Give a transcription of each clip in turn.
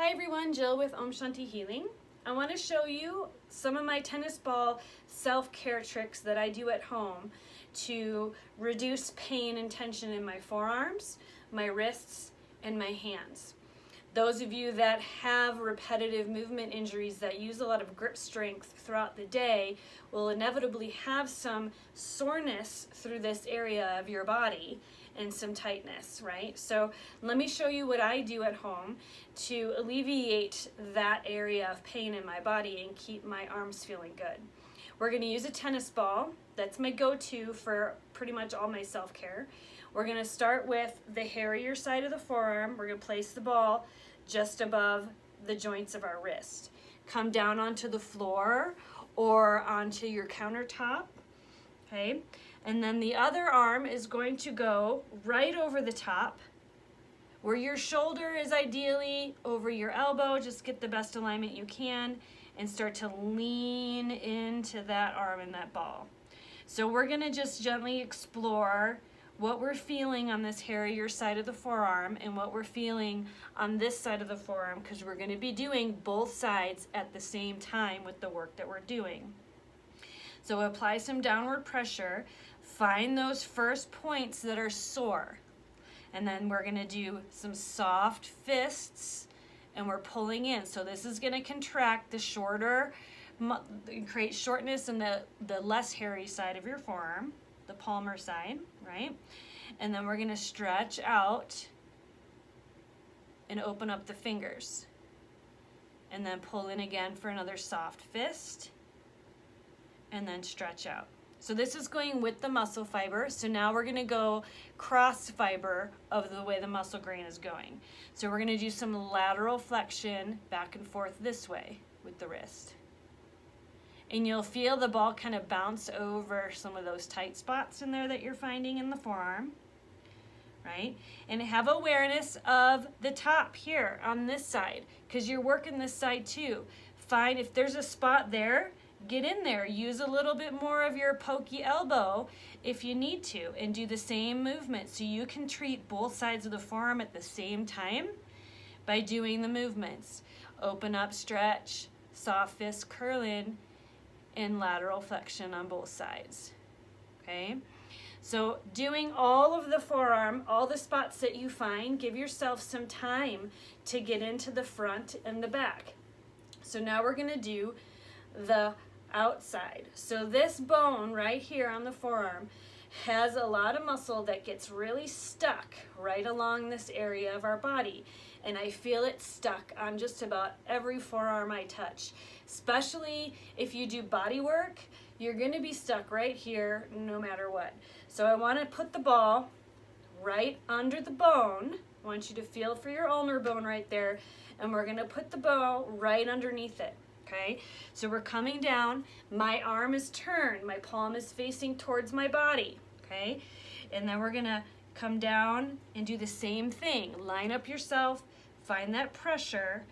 Hi everyone, Jill with Om Shanti Healing. I want to show you some of my tennis ball self-care tricks that I do at home to reduce pain and tension in my forearms, my wrists, and my hands. Those of you that have repetitive movement injuries that use a lot of grip strength throughout the day will inevitably have some soreness through this area of your body and some tightness, right? So let me show you what I do at home to alleviate that area of pain in my body and keep my arms feeling good. We're going to use a tennis ball. That's my go-to for pretty much all my self-care. We're going to start with the hairier side of the forearm. We're going to place the ball just above the joints of our wrist. Come down onto the floor or onto your countertop, okay? And then the other arm is going to go right over the top where your shoulder is ideally over your elbow. Just get the best alignment you can and start to lean into that arm and that ball. So we're going to just gently explore what we're feeling on this hairier side of the forearm and what we're feeling on this side of the forearm, because we're going to be doing both sides at the same time with the work that we're doing. So apply some downward pressure, find those first points that are sore, and then we're going to do some soft fists and we're pulling in. So this is going to contract the shorter, create shortness in the less hairy side of your forearm, the palmar side, right? And then we're going to stretch out and open up the fingers. And then pull in again for another soft fist. And then stretch out. So this is going with the muscle fiber. So now we're going to go cross fiber of the way the muscle grain is going. So we're going to do some lateral flexion back and forth this way with the wrist. And you'll feel the ball kind of bounce over some of those tight spots in there that you're finding in the forearm, right? And have awareness of the top here on this side, because you're working this side too. Find if there's a spot there, get in there. Use a little bit more of your pokey elbow if you need to, and do the same movement so you can treat both sides of the forearm at the same time by doing the movements. Open up, stretch, soft fist, curl in, and lateral flexion on both sides, okay? So doing all of the forearm, all the spots that you find, give yourself some time to get into the front and the back. So now we're gonna do the outside. So this bone right here on the forearm has a lot of muscle that gets really stuck right along this area of our body. And I feel it stuck on just about every forearm I touch. Especially if you do body work, you're going to be stuck right here no matter what. So I want to put the ball right under the bone. I want you to feel for your ulnar bone right there. And we're going to put the ball right underneath it. Okay, so we're coming down, my arm is turned, my palm is facing towards my body, okay? And then we're gonna come down and do the same thing. Line up yourself, find that pressure,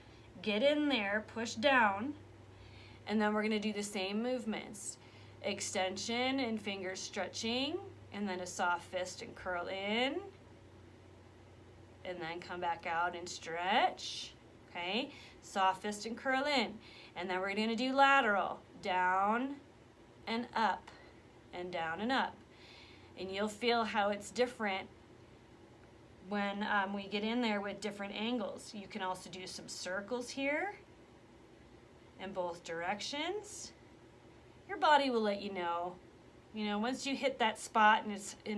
get in there, push down, and then we're gonna do the same movements. Extension and fingers stretching, and then a soft fist and curl in, and then come back out and stretch, okay? Soft fist and curl in. And then we're going to do lateral, down and up, and down and up. And you'll feel how it's different when we get in there with different angles. You can also do some circles here in both directions. Your body will let you know. You know, once you hit that spot and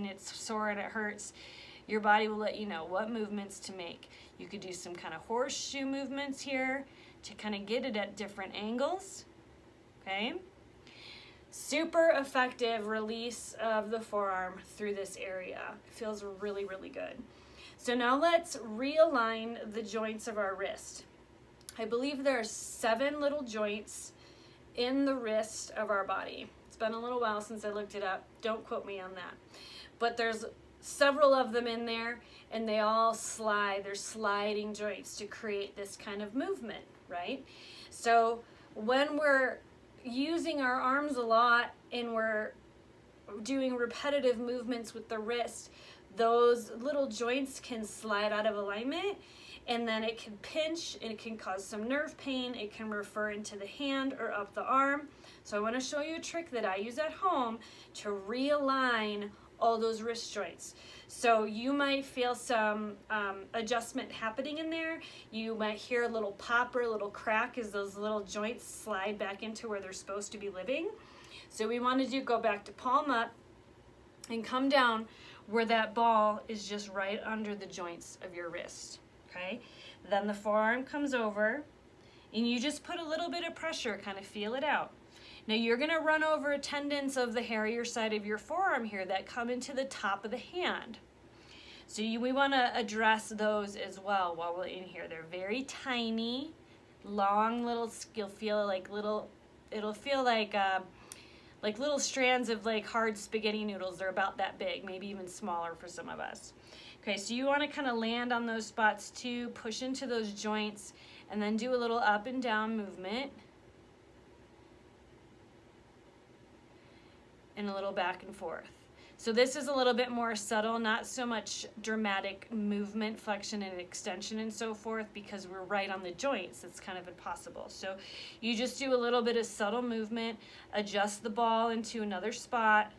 it's sore and it hurts, your body will let you know what movements to make. You could do some kind of horseshoe movements here to kind of get it at different angles, okay? Super effective release of the forearm through this area. It feels really, really good. So now let's realign the joints of our wrist. I believe there are 7 little joints in the wrist of our body. It's been a little while since I looked it up. Don't quote me on that. But there's several of them in there, and they all slide. They're sliding joints to create this kind of movement, right? So when we're using our arms a lot and we're doing repetitive movements with the wrist, those little joints can slide out of alignment, and then it can pinch and it can cause some nerve pain. It can refer into the hand or up the arm. So I want to show you a trick that I use at home to realign all those wrist joints. So you might feel some adjustment happening in there. You might hear a little pop or a little crack as those little joints slide back into where they're supposed to be living. So we want to go back to palm up and come down where that ball is just right under the joints of your wrist, okay? Then the forearm comes over and you just put a little bit of pressure, kind of feel it out. Now you're gonna run over tendons of the hairier side of your forearm here that come into the top of the hand. So we wanna address those as well while we're in here. They're very tiny, long little, you'll feel like little, it'll feel like little strands of like hard spaghetti noodles. They're about that big, maybe even smaller for some of us. Okay, so you wanna kind of land on those spots too, push into those joints, and then do a little up and down movement. And a little back and forth. So this is a little bit more subtle, not so much dramatic movement, flexion and extension and so forth, because we're right on the joints. It's kind of impossible. So you just do a little bit of subtle movement, adjust the ball into another spot,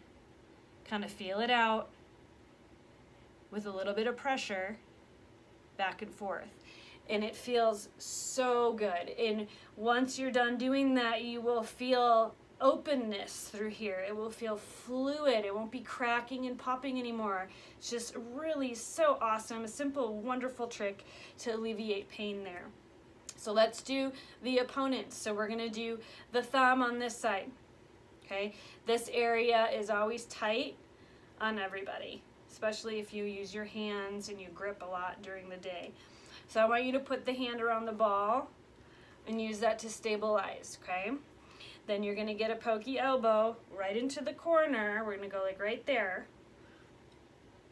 kind of feel it out with a little bit of pressure, back and forth. And it feels so good. And once you're done doing that, you will feel openness through here. It will feel fluid. It won't be cracking and popping anymore. It's just really so awesome. A simple, wonderful trick to alleviate pain there. So let's do the opponents. So we're gonna do the thumb on this side, okay? This area is always tight on everybody, especially if you use your hands and you grip a lot during the day. So I want you to put the hand around the ball and use that to stabilize, okay? Then you're gonna get a pokey elbow right into the corner. We're gonna go like right there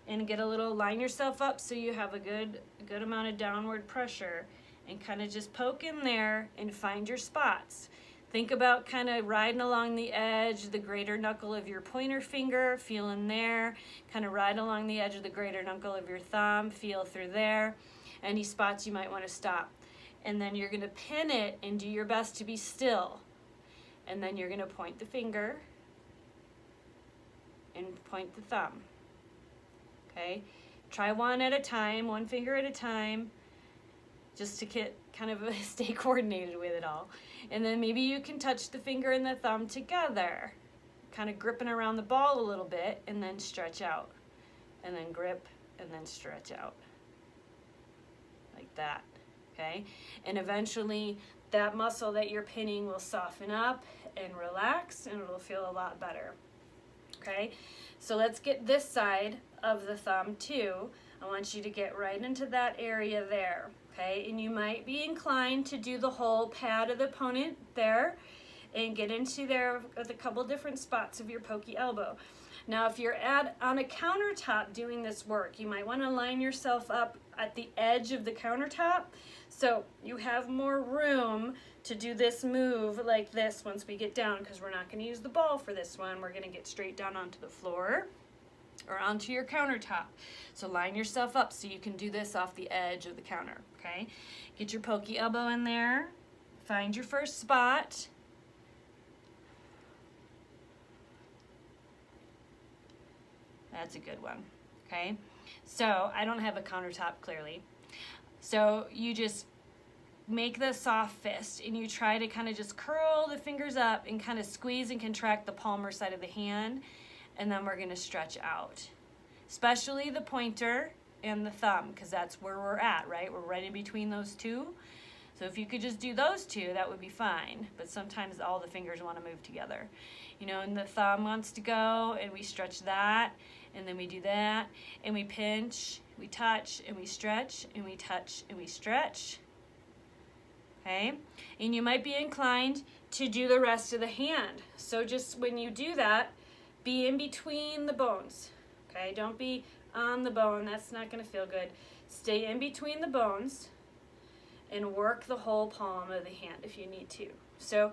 and get a little, line yourself up so you have a good amount of downward pressure, and kind of just poke in there and find your spots. Think about kind of riding along the edge, the greater knuckle of your pointer finger, feel in there, kind of ride along the edge of the greater knuckle of your thumb, feel through there. Any spots you might want to stop. And then you're gonna pin it and do your best to be still. And then you're gonna point the finger and point the thumb, okay? Try one at a time, one finger at a time, just to get kind of stay coordinated with it all. And then maybe you can touch the finger and the thumb together, kind of gripping around the ball a little bit, and then stretch out. And then grip, and then stretch out. Like that, okay? And eventually, that muscle that you're pinning will soften up and relax, and it'll feel a lot better, okay? So let's get this side of the thumb too. I want you to get right into that area there, okay? And you might be inclined to do the whole pad of the opponent there and get into there with a couple different spots of your pokey elbow. Now, if you're on a countertop doing this work, you might want to line yourself up at the edge of the countertop so you have more room to do this move like this once we get down, because we're not going to use the ball for this one. We're going to get straight down onto the floor or onto your countertop. So line yourself up so you can do this off the edge of the counter, okay? Get your pokey elbow in there. Find your first spot. That's a good one, okay? So I don't have a countertop clearly. So you just make the soft fist and you try to kind of just curl the fingers up and kind of squeeze and contract the palmar side of the hand, and then we're gonna stretch out. Especially the pointer and the thumb, because that's where we're at, right? We're right in between those two. So if you could just do those two, that would be fine. But sometimes all the fingers want to move together. You know, and the thumb wants to go, and we stretch that, and then we do that, and we pinch, we touch, and we stretch, and we touch, and we stretch. Okay? And you might be inclined to do the rest of the hand. So just when you do that, be in between the bones. Okay? Don't be on the bone. That's not going to feel good. Stay in between the bones and work the whole palm of the hand if you need to. So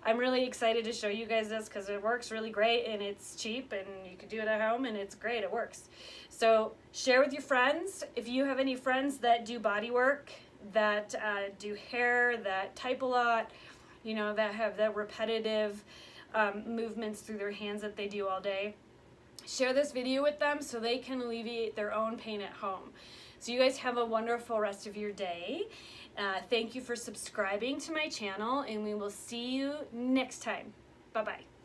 I'm really excited to show you guys this because it works really great and it's cheap and you can do it at home and it's great, it works. So share with your friends. If you have any friends that do body work, that do hair, that type a lot, you know, that have that repetitive movements through their hands that they do all day, share this video with them so they can alleviate their own pain at home. So you guys have a wonderful rest of your day. Thank you for subscribing to my channel, and we will see you next time. Bye-bye.